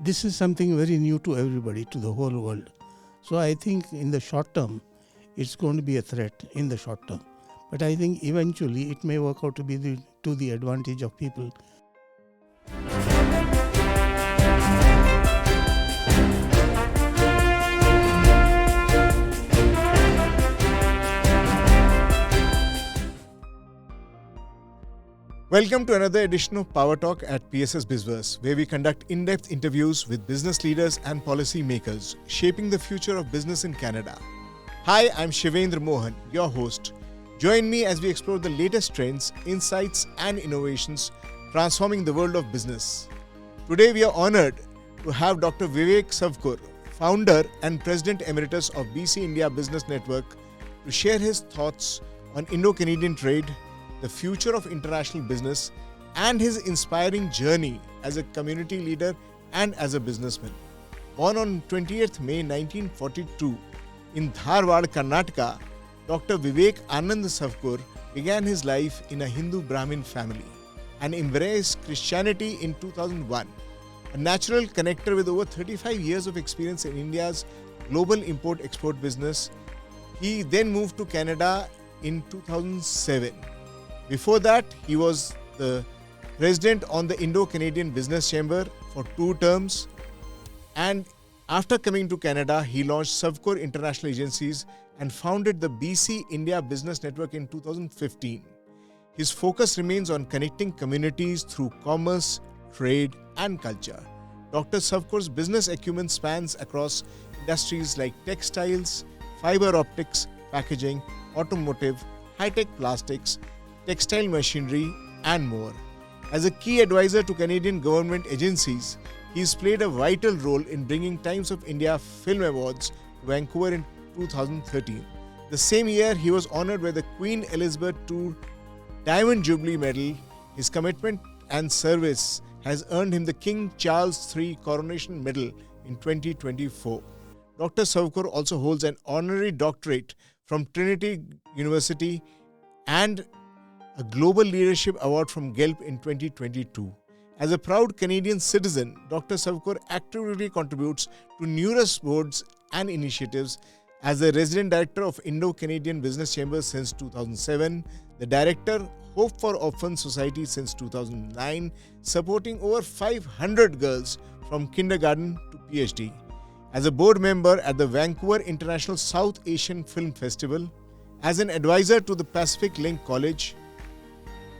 this is something very new to everybody, to the whole world. So I think in the short term, it's going to be a threat in the short term. But I think eventually it may work out to be to the advantage of people. Welcome to another edition of Power Talk at PSS BizVerse, where we conduct in-depth interviews with business leaders and policy makers shaping the future of business in Canada. Hi, I'm Shivendra Mohan, your host. Join me as we explore the latest trends, insights, and innovations transforming the world of business. Today, we are honored to have Dr. Vivek Savkur, founder and President Emeritus of BC India Business Network, to share his thoughts on Indo-Canadian trade, the future of international business, and his inspiring journey as a community leader and as a businessman. Born on 20th May 1942 in Dharwad, Karnataka, Dr. Vivek Anand Savkur began his life in a Hindu Brahmin family and embraced Christianity in 2001. A natural connector with over 35 years of experience in India's global import-export business, he then moved to Canada in 2007. Before that, he was the president on the Indo-Canadian Business Chamber for 2 terms. And after coming to Canada, he launched Savkur International Agencies and founded the BC India Business Network in 2015. His focus remains on connecting communities through commerce, trade, and culture. Dr. Savkur's business acumen spans across industries like textiles, fiber optics, packaging, automotive, high-tech plastics, textile machinery, and more. As a key advisor to Canadian government agencies, he's played a vital role in bringing Times of India Film Awards to Vancouver in 2013. The same year, he was honored by the Queen Elizabeth II Diamond Jubilee Medal. His commitment and service has earned him the King Charles III Coronation Medal in 2024. Dr. Savkur also holds an honorary doctorate from Trinity University and a Global Leadership Award from Guelph in 2022. As a proud Canadian citizen, Dr. Savkur actively contributes to numerous boards and initiatives as the Resident Director of Indo-Canadian Business Chamber since 2007, the Director, Hope for Orphan Society since 2009, supporting over 500 girls from kindergarten to PhD. As a board member at the Vancouver International South Asian Film Festival, as an advisor to the Pacific Link College,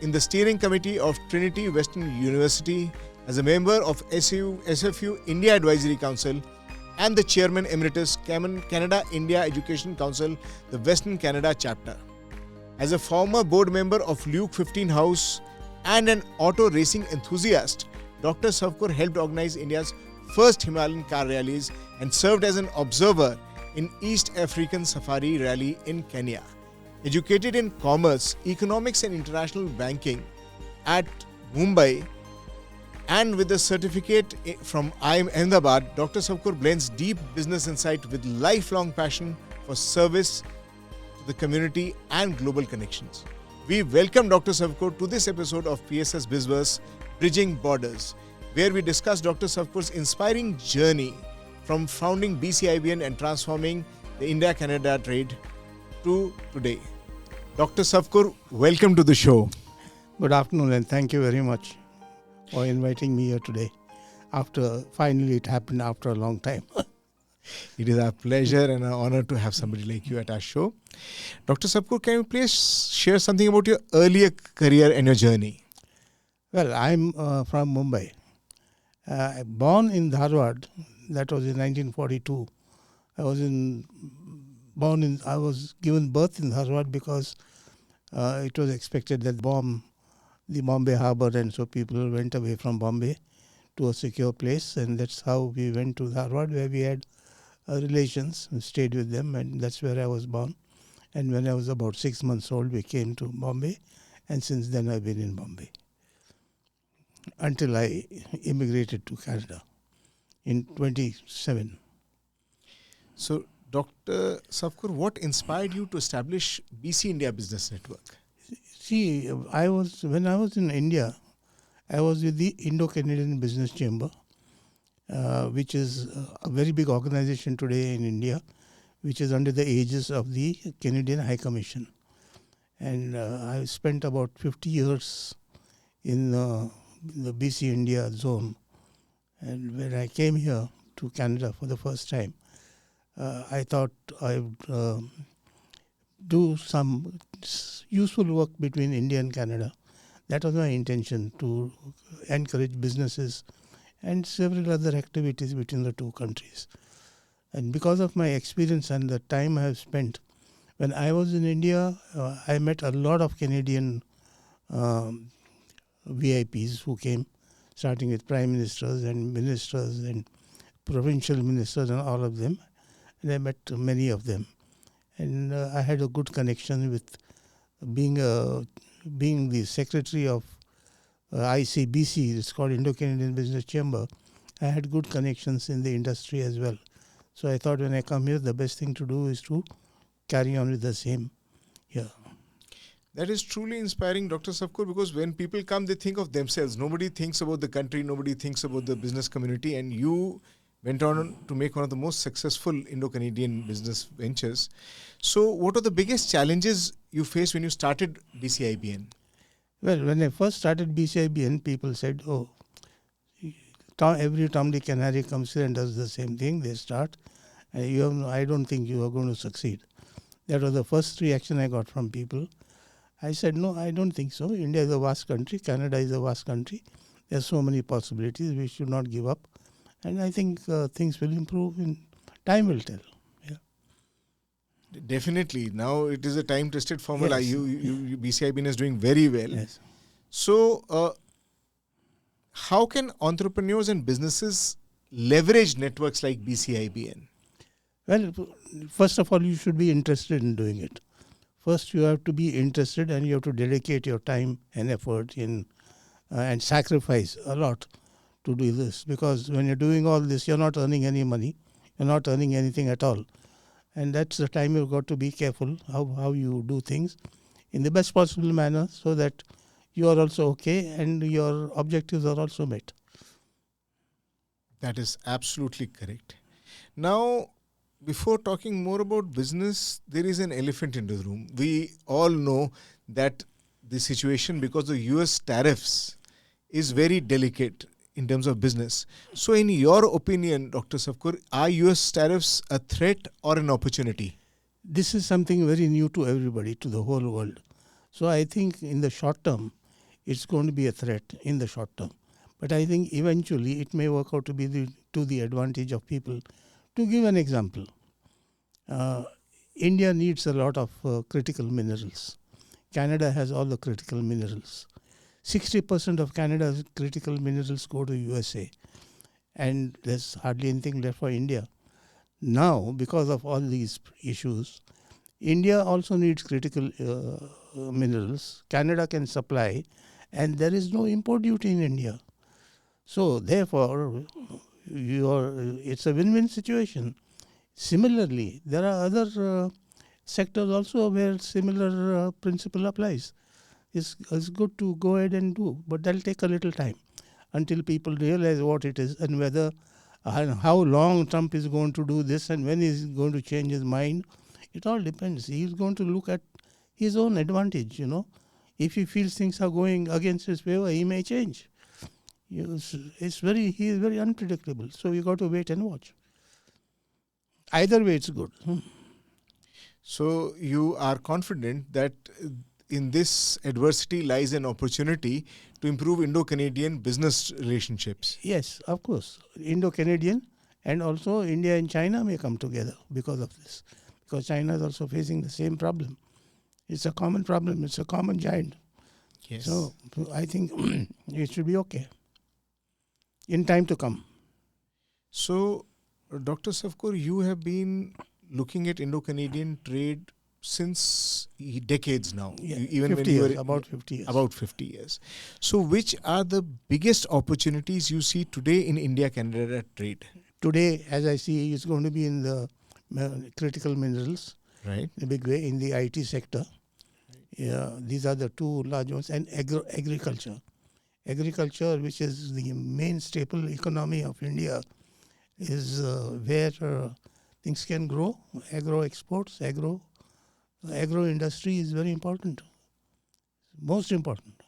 in the steering committee of Trinity Western University, as a member of SFU India Advisory Council, and the Chairman Emeritus Canada India Education Council, the Western Canada chapter. As a former board member of Luke 15 House and an auto racing enthusiast, Dr. Savkur helped organize India's first Himalayan car rallies and served as an observer in East African Safari Rally in Kenya. Educated in commerce, economics and international banking at Mumbai and with a certificate from IIM Ahmedabad, Dr. Savkur blends deep business insight with lifelong passion for service to the community and global connections. We welcome Dr. Savkur to this episode of PSS BizVerse, Bridging Borders, where we discuss Dr. Savkur's inspiring journey from founding BCIBN and transforming the India-Canada trade to today. Dr. Savkur, welcome to the show. Good afternoon, and thank you very much for inviting me here today. Finally it happened after a long time. It is our pleasure and an honor to have somebody like you at our show. Dr. Savkur, can you please share something about your earlier career and your journey? Well, I'm from Mumbai. Born in Dharwad, that was in 1942. I was given birth in Dharwad because it was expected that the Bombay harbour, and so people went away from Bombay to a secure place, and that's how we went to Dharwad, where we had relations and stayed with them, and that's where I was born. And when I was about 6 months old, we came to Bombay, and since then I've been in Bombay until I immigrated to Canada in 27. So, Dr. Savkur, what inspired you to establish BC India Business Network? See, when I was in India, I was with the Indo-Canadian Business Chamber, which is a very big organization today in India, which is under the aegis of the Canadian High Commission. And I spent about 50 years in the BC India zone. And when I came here to Canada for the first time, I thought I would do some useful work between India and Canada. That was my intention, to encourage businesses and several other activities between the two countries. And because of my experience and the time I have spent, when I was in India, I met a lot of Canadian VIPs who came, starting with prime ministers and provincial ministers and all of them. And I met many of them. And I had a good connection with being the secretary of ICBC, it's called Indo-Canadian Business Chamber. I had good connections in the industry as well. So I thought when I come here, the best thing to do is to carry on with the same here. That is truly inspiring, Dr. Savkur, because when people come, they think of themselves. Nobody thinks about the country, nobody thinks about the business community, and you went on to make one of the most successful Indo-Canadian business ventures. So what are the biggest challenges you faced when you started BCIBN? Well, when I first started BCIBN, people said, oh, every Tom, Dick and Harry comes here and does the same thing. They start. I don't think you are going to succeed. That was the first reaction I got from people. I said, no, I don't think so. India is a vast country. Canada is a vast country. There are so many possibilities. We should not give up. And I think things will improve. Time will tell. Yeah. Definitely. Now it is a time-tested formula. Yes. BCIBN is doing very well. Yes. So, how can entrepreneurs and businesses leverage networks like BCIBN? Well, first of all, you should be interested in doing it. First, you have to be interested and you have to dedicate your time and effort in and sacrifice a lot to do this. Because when you're doing all this, you're not earning any money. You're not earning anything at all. And that's the time you've got to be careful how you do things in the best possible manner so that you are also okay and your objectives are also met. That is absolutely correct. Now, before talking more about business, there is an elephant in the room. We all know that the situation, because of US tariffs, is very delicate in terms of business. So in your opinion, Dr. Savkur, are US tariffs a threat or an opportunity? This is something very new to everybody, to the whole world. So I think in the short term, it's going to be a threat in the short term. But I think eventually it may work out to be to the advantage of people. To give an example, India needs a lot of critical minerals. Canada has all the critical minerals. 60% of Canada's critical minerals go to USA. And there's hardly anything left for India. Now, because of all these issues, India also needs critical minerals. Canada can supply, and there is no import duty in India. So, therefore, it's a win-win situation. Similarly, there are other sectors also where similar principle applies. It's good to go ahead and do, but that'll take a little time until people realize what it is and whether and how long Trump is going to do this and when he's going to change his mind. It all depends. He's going to look at his own advantage, If he feels things are going against his favor, he may change. He is very unpredictable. So you got to wait and watch. Either way, it's good. So you are confident that in this adversity lies an opportunity to improve Indo-Canadian business relationships. Yes, of course. Indo-Canadian and also India and China may come together because of this. Because China is also facing the same problem. It's a common problem. It's a common giant. Yes. So I think it should be okay in time to come. So, Dr. Savkur, you have been looking at Indo-Canadian trade since decades now. Yeah, Even 50 when you years, were about 50 years. About 50 years. So, which are the biggest opportunities you see today in India-Canada trade? Today, as I see, it's going to be in the critical minerals, right? in a big way, in the IT sector. Yeah, these are the two large ones, and agriculture. Agriculture, which is the main staple economy of India, is where things can grow. Agro exports, agro industry is very important, most important.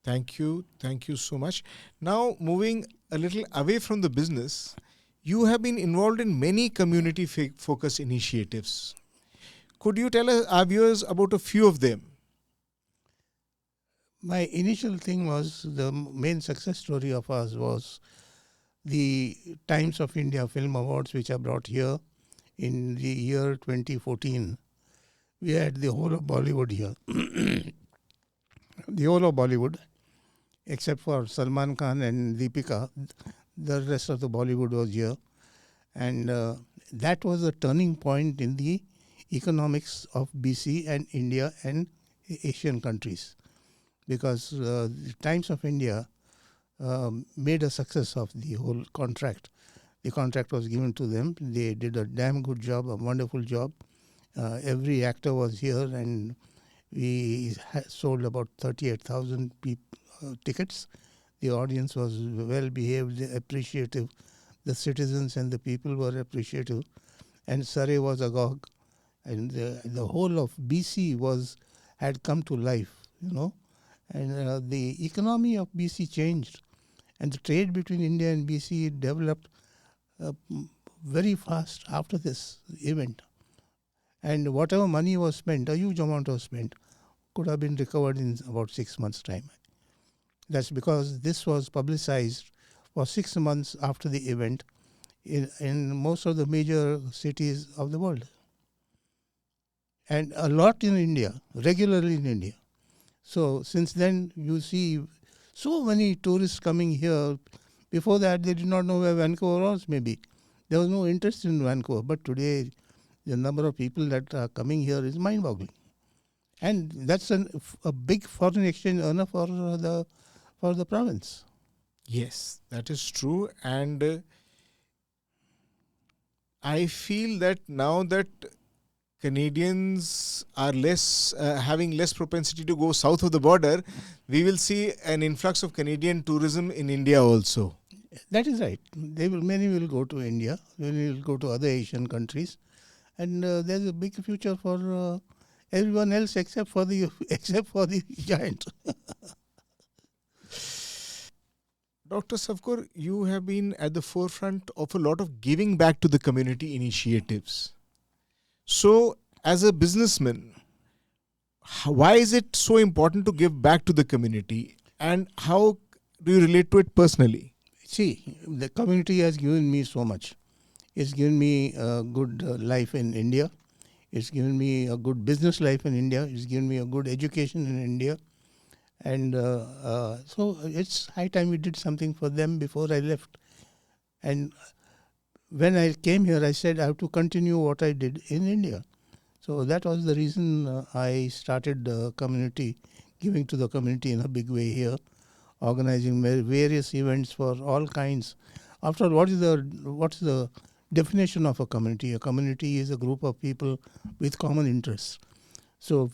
Thank you. Thank you so much. Now, moving a little away from the business, you have been involved in many community focused initiatives. Could you tell us, our viewers, about a few of them? My initial thing was the main success story of ours was the Times of India Film Awards, which are brought here in the year 2014. We had the whole of Bollywood here. The whole of Bollywood, except for Salman Khan and Deepika, the rest of the Bollywood was here. And that was a turning point in the economics of BC and India and Asian countries. Because the Times of India made a success of the whole contract. The contract was given to them. They did a damn good job, a wonderful job. Every actor was here, and we sold about 38,000 tickets. The audience was well behaved, appreciative. The citizens and the people were appreciative. And Surrey was agog. And the whole of BC had come to life, And the economy of BC changed. And the trade between India and BC developed very fast after this event. And whatever money was spent, a huge amount was spent, could have been recovered in about 6 months' time. That's because this was publicized for 6 months after the event in most of the major cities of the world. And a lot in India, regularly in India. So since then, you see so many tourists coming here. Before that, they did not know where Vancouver was, maybe. There was no interest in Vancouver. But today, the number of people that are coming here is mind-boggling. And that's a big foreign exchange earner for the province. Yes, that is true. And I feel that now that Canadians are having less propensity to go south of the border, we will see an influx of Canadian tourism in India also. That is right. Many will go to India. Many will go to other Asian countries, and there's a big future for everyone else except for the giant. Dr. Savkur, you have been at the forefront of a lot of giving back to the community initiatives. So, as a businessman, why is it so important to give back to the community, and how do you relate to it personally? See, the community has given me so much. It's given me a good life in India. It's given me a good business life in India. It's given me a good education in India. And so it's high time we did something for them before I left. And when I came here, I said I have to continue what I did in India. So that was the reason I started the community, giving to the community in a big way here, organizing various events for all kinds. After all, what's the definition of a community? A community is a group of people with common interests. So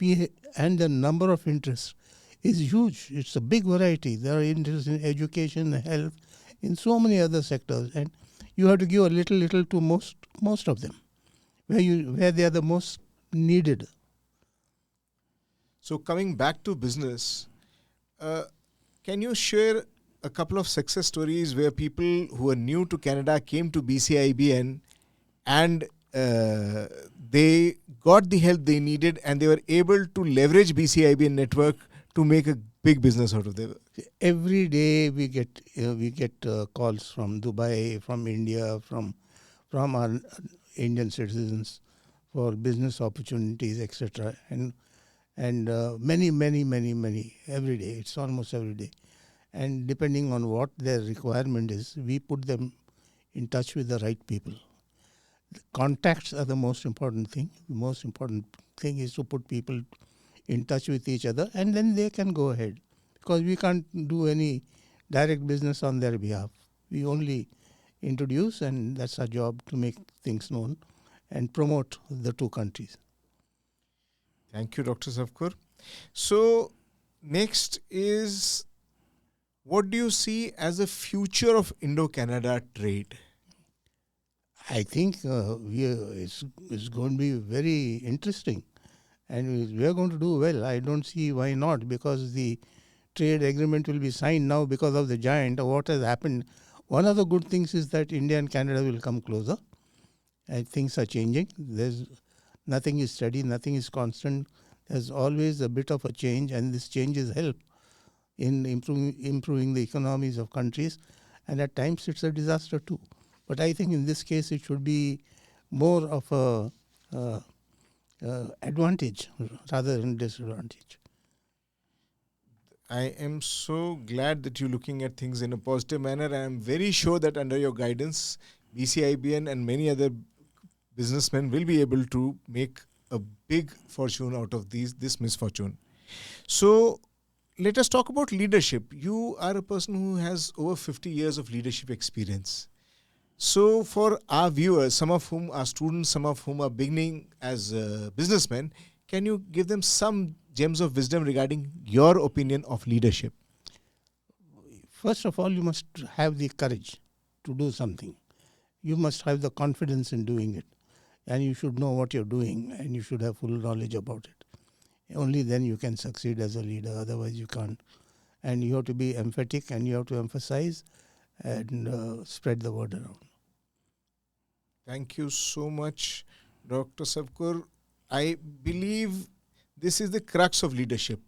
and the number of interests is huge. It's a big variety. There are interests in education, health, in so many other sectors, and you have to give a little to most of them, where they are the most needed. So coming back to business, can you share a couple of success stories where people who are new to Canada came to BCIBN and they got the help they needed and they were able to leverage BCIBN network to make a big business out of them? Every day we get calls from Dubai, from India, from our Indian citizens for business opportunities, etc. And many every day. It's almost every day. And depending on what their requirement is, we put them in touch with the right people. The contacts are the most important thing. The most important thing is to put people in touch with each other, and then they can go ahead. Because we can't do any direct business on their behalf. We only introduce, and that's our job, to make things known and promote the two countries. Thank you, Dr. Savkur. So, next is What do you see as the future of Indo-Canada trade? I think it's going to be very interesting, and we are going to do well. I don't see why not, because the trade agreement will be signed now because of the giant. What has happened? One of the good things is that India and Canada will come closer. And things are changing. Nothing is steady, nothing is constant. There's always a bit of a change, and this changes help in improving the economies of countries. And at times it's a disaster too. But I think in this case it should be more of a advantage rather than disadvantage. I am so glad that you're looking at things in a positive manner. I am very sure that under your guidance, BCIBN and many other businessmen will be able to make a big fortune out of this misfortune. So let us talk about leadership. You are a person who has over 50 years of leadership experience. So for our viewers, some of whom are students, some of whom are beginning as businessmen, can you give them some gems of wisdom regarding your opinion of leadership? First of all, you must have the courage to do something. You must have the confidence in doing it. And you should know what you're doing, and you should have full knowledge about it. Only then you can succeed as a leader, otherwise you can't. And you have to be emphatic, and you have to emphasize and spread the word around. Thank you so much, Dr. Savkur. I believe this is the crux of leadership.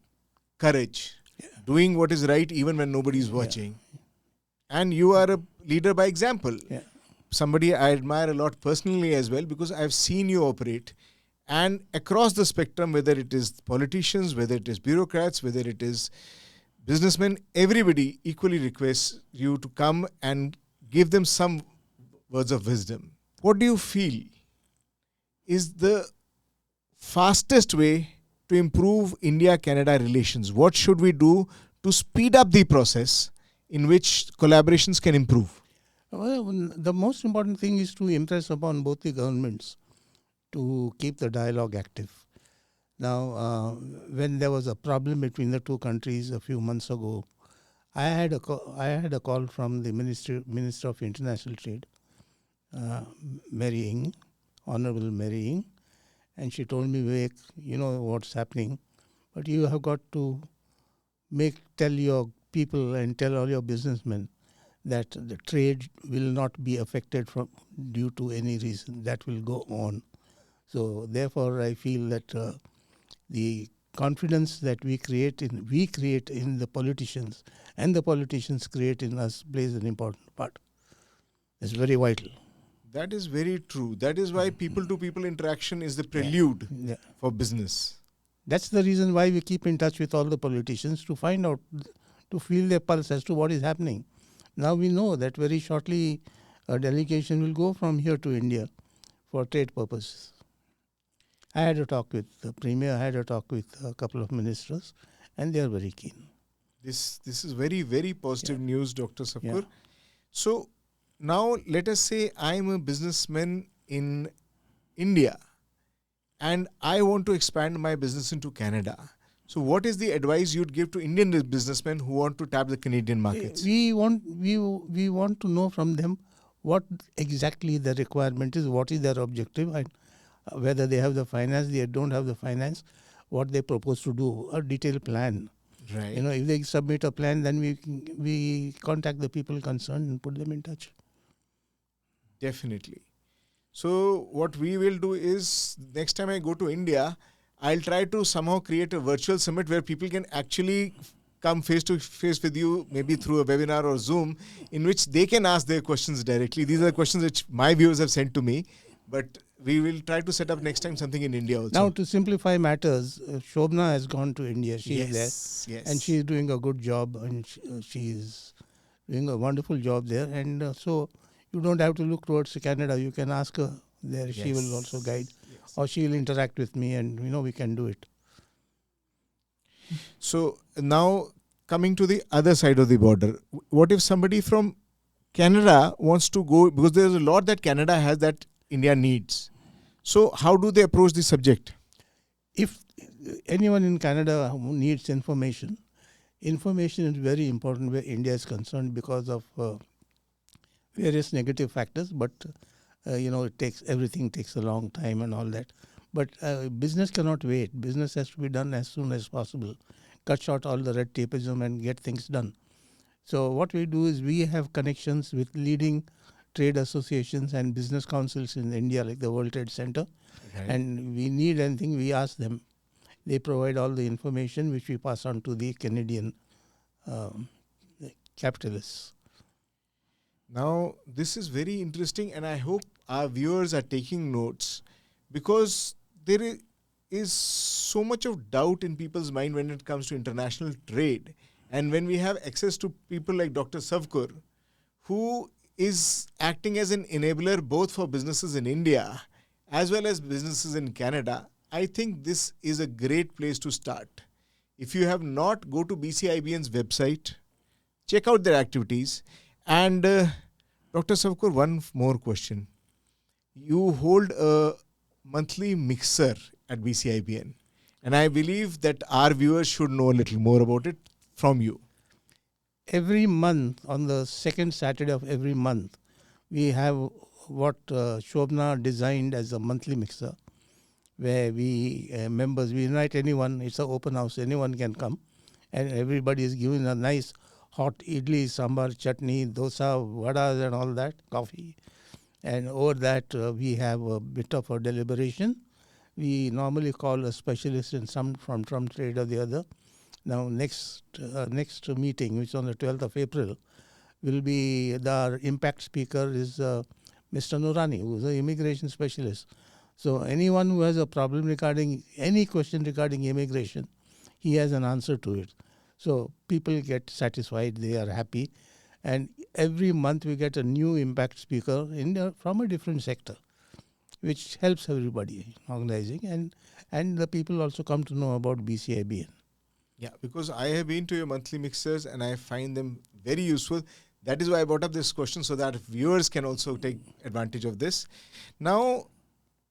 Courage. Yeah. Doing what is right even when nobody is watching. Yeah. And you are a leader by example. Yeah. Somebody I admire a lot personally as well, because I've seen you operate. And across the spectrum, whether it is politicians, whether it is bureaucrats, whether it is businessmen, everybody equally requests you to come and give them some words of wisdom. What do you feel is the fastest way to improve India-Canada relations? What should we do to speed up the process in which collaborations can improve? Well, the most important thing is to impress upon both the governments to keep the dialogue active. Now, when there was a problem between the two countries a few months ago, I had a call from the Minister of International Trade, Mary Ng, Honorable Mary Ng, and she told me, Vivek, you know what's happening, but you have got to tell your people and tell all your businessmen that the trade will not be affected due to any reason. That will go on. So therefore, I feel that the confidence that we create in the politicians, and the politicians create in us, plays an important part. It's very vital. That is very true. That is why people-to-people interaction is the prelude for business. That's the reason why we keep in touch with all the politicians, to find out, to feel their pulse as to what is happening. Now we know that very shortly a delegation will go from here to India for trade purposes. I had a talk with the Premier, I had a talk with a couple of ministers, and they are very keen. This is very, very positive news, Dr. Savkur. Yeah. So now let us say I am a businessman in India and I want to expand my business into Canada. So what is the advice you'd give to Indian businessmen who want to tap the Canadian markets? We want to know from them what exactly the requirement is, what is their objective, and whether they have the finance, they don't have the finance, what they propose to do, a detailed plan. Right. If they submit a plan, then we contact the people concerned and put them in touch. Definitely. So what we will do is, next time I go to India, I'll try to somehow create a virtual summit where people can actually come face to face with you, maybe through a webinar or Zoom, in which they can ask their questions directly. These are the questions which my viewers have sent to me, but we will try to set up next time something in India also. Now, to simplify matters, Shobna has gone to India. She is there, and she is doing a good job, and she is doing a wonderful job there. And so you don't have to look towards Canada. You can ask her there. She will also guide, or she will interact with me, and we can do it. So now coming to the other side of the border, what if somebody from Canada wants to go, because there's a lot that Canada has that India needs. So how do they approach the subject? If anyone in Canada who needs information, Information is very important where India is concerned because of various negative factors, but everything takes a long time and all that. But business cannot wait. Business has to be done as soon as possible. Cut short all the red tapeism and get things done. So what we do is we have connections with leading trade associations and business councils in India, like the World Trade Center. Okay. And we need anything, we ask them. They provide all the information which we pass on to the Canadian capitalists. Now, this is very interesting, and I hope our viewers are taking notes, because there is so much of doubt in people's mind when it comes to international trade. And when we have access to people like Dr. Savkur, who is acting as an enabler both for businesses in India as well as businesses in Canada, I think this is a great place to start. If you have not, go to BCIBN's website, check out their activities. And Dr. Savkur, one more question. You hold a monthly mixer at BCIBN, and I believe that our viewers should know a little more about it from you. Every month, on the second Saturday of every month, we have what Shobna designed as a monthly mixer, where we members, we invite anyone. It's an open house, anyone can come, and everybody is given a nice hot idli, sambar, chutney, dosa, vadas and all that, coffee. And over that we have a bit of a deliberation. We normally call a specialist in some from trade or the other. Now next meeting, which is on the 12th of April, will be our impact speaker is Mr. Nurani, who is an immigration specialist. So anyone who has a problem regarding any question regarding immigration, he has an answer to it. So people get satisfied, they are happy. And every month we get a new impact speaker from a different sector, which helps everybody organizing. And the people also come to know about BCIBN. Yeah, because I have been to your monthly mixers and I find them very useful. That is why I brought up this question, so that viewers can also take advantage of this. Now,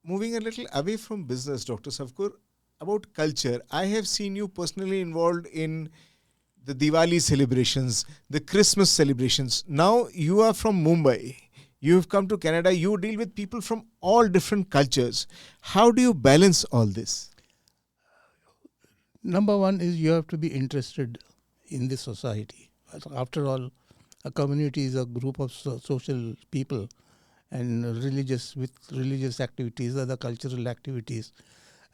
moving a little away from business, Dr. Savkur, about culture. I have seen you personally involved in the Diwali celebrations, the Christmas celebrations. Now, you are from Mumbai. You have come to Canada. You deal with people from all different cultures. How do you balance all this? Number one is you have to be interested in the society. After all, a community is a group of social people, and with religious activities, other cultural activities.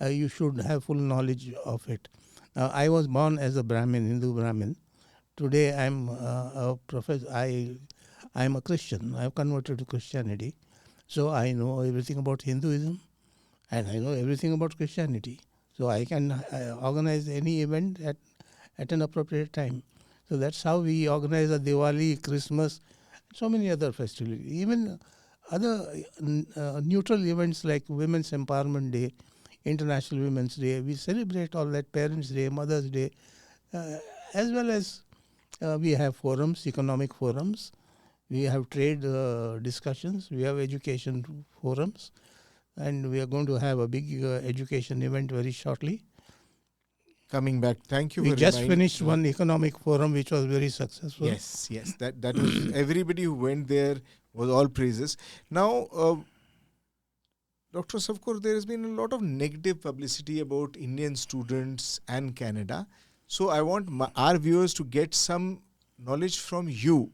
You should have full knowledge of it. I was born as a Brahmin, Hindu Brahmin. Today I'm a professor. I'm a Christian. I've converted to Christianity. So I know everything about Hinduism and I know everything about Christianity. So I can organize any event at an appropriate time. So that's how we organize a Diwali, Christmas, so many other festivals. Even other neutral events like Women's Empowerment Day, International Women's Day. We celebrate all that, Parents' Day, Mother's Day, as well as we have forums, economic forums. We have trade discussions. We have education forums. And we are going to have a big education event very shortly. Coming back, thank you. We just finished one economic forum which was very successful. Yes, that was everybody who went there was all praises. Now, Dr. Savkur, there has been a lot of negative publicity about Indian students and Canada. So I want our viewers to get some knowledge from you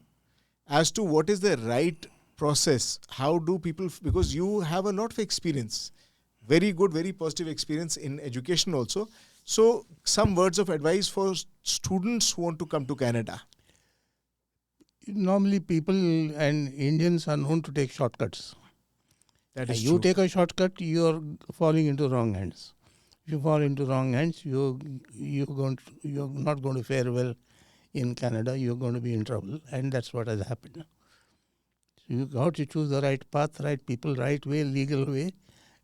as to what is the right process. How do people, because you have a lot of experience, very good, very positive experience in education also. So some words of advice for students who want to come to Canada. Normally people and Indians are known to take shortcuts. That is you true. take a shortcut, you are falling into wrong hands. If you fall into wrong hands, you're not going to fare well in Canada. You're going to be in trouble, and that's what has happened. So you got to choose the right path, right people, right way, legal way,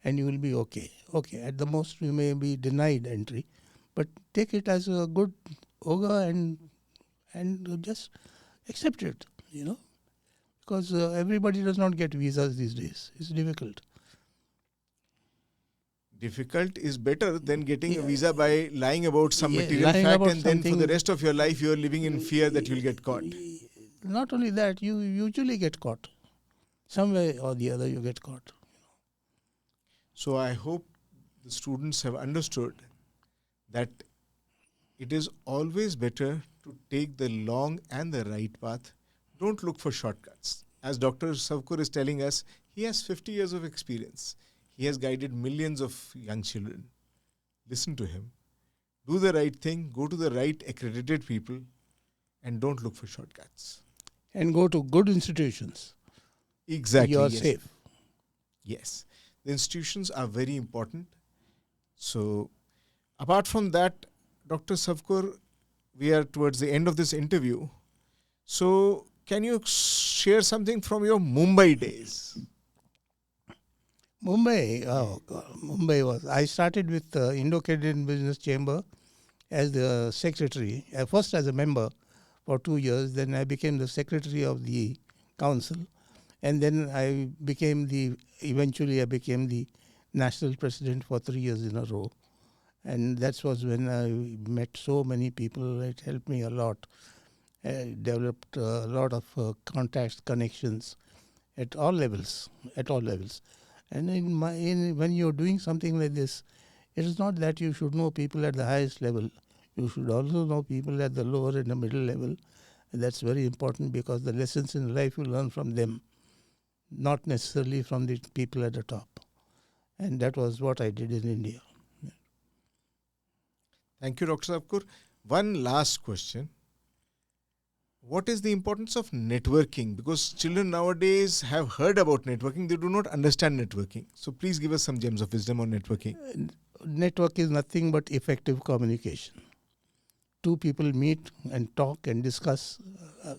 and you will be okay. Okay, at the most you may be denied entry, but take it as a good ogre and just accept it. Because everybody does not get visas these days. It's difficult. difficult is better than getting a Yeah. visa by lying about some Yeah, material lying fact, about and then for the something. rest of your life you are living in fear that you'll get caught. Not only that, you usually get caught. Some way or the other, you get caught. So I hope the students have understood that it is always better to take the long and the right path. Don't look for shortcuts. As Dr. Savkur is telling us, he has 50 years of experience. He has guided millions of young children. Listen to him. Do the right thing, go to the right accredited people, and don't look for shortcuts. And go to good institutions. Exactly. You are Yes. safe. Yes. The institutions are very important. So, apart from that, Dr. Savkur, we are towards the end of this interview. So, can you share something from your Mumbai days? Mumbai, oh God, Mumbai was. I started with the Indo-Canadian Business Chamber as the secretary, first as a member for 2 years, then I became the secretary of the council, and then eventually I became the national president for 3 years in a row. And that was when I met so many people. It helped me a lot. I developed a lot of contacts, connections at all levels, And when you're doing something like this, it is not that you should know people at the highest level. You should also know people at the lower and the middle level. And that's very important because the lessons in life you learn from them, not necessarily from the people at the top. And that was what I did in India. Thank you, Dr. Savkur. One last question. What is the importance of networking? Because children nowadays have heard about networking, they do not understand networking. So please give us some gems of wisdom on networking. Network is nothing but effective communication. Two people meet and talk and discuss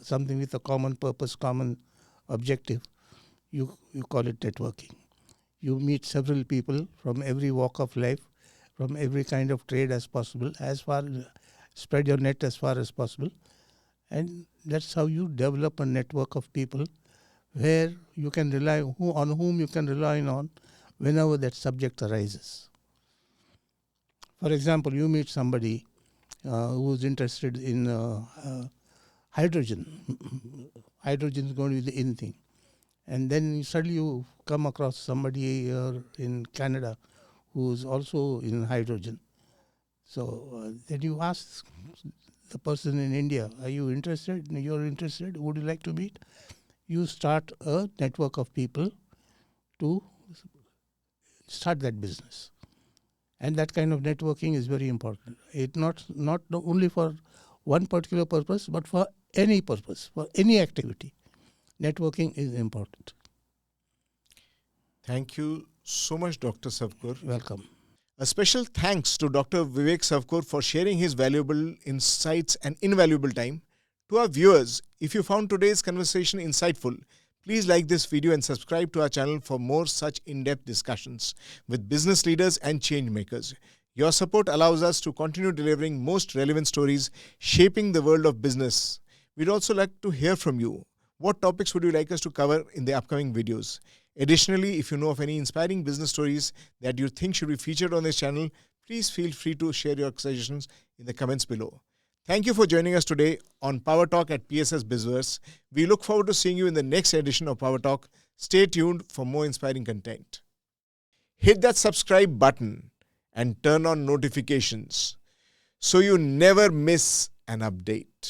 something with a common purpose, common objective. You call it networking. You meet several people from every walk of life, from every kind of trade as possible, spread your net as far as possible. And that's how you develop a network of people where you can on whom you can rely on whenever that subject arises. For example, you meet somebody who's interested in hydrogen. Hydrogen is going to be the in thing. And then suddenly you come across somebody in Canada who's also in hydrogen. So then you ask the person in India, are you interested? You're interested? Would you like to meet? You start a network of people to start that business. And that kind of networking is very important. It not only for one particular purpose, but for any purpose, for any activity. Networking is important. Thank you so much, Dr. Savkur. Welcome. A special thanks to Dr. Vivek Savkur for sharing his valuable insights and invaluable time. To our viewers, if you found today's conversation insightful, please like this video and subscribe to our channel for more such in-depth discussions with business leaders and change makers. Your support allows us to continue delivering most relevant stories shaping the world of business. We'd also like to hear from you. What topics would you like us to cover in the upcoming videos? Additionally, if you know of any inspiring business stories that you think should be featured on this channel, please feel free to share your suggestions in the comments below. Thank you for joining us today on Power Talk at PSS BizVerse. We look forward to seeing you in the next edition of Power Talk. Stay tuned for more inspiring content. Hit that subscribe button and turn on notifications so you never miss an update.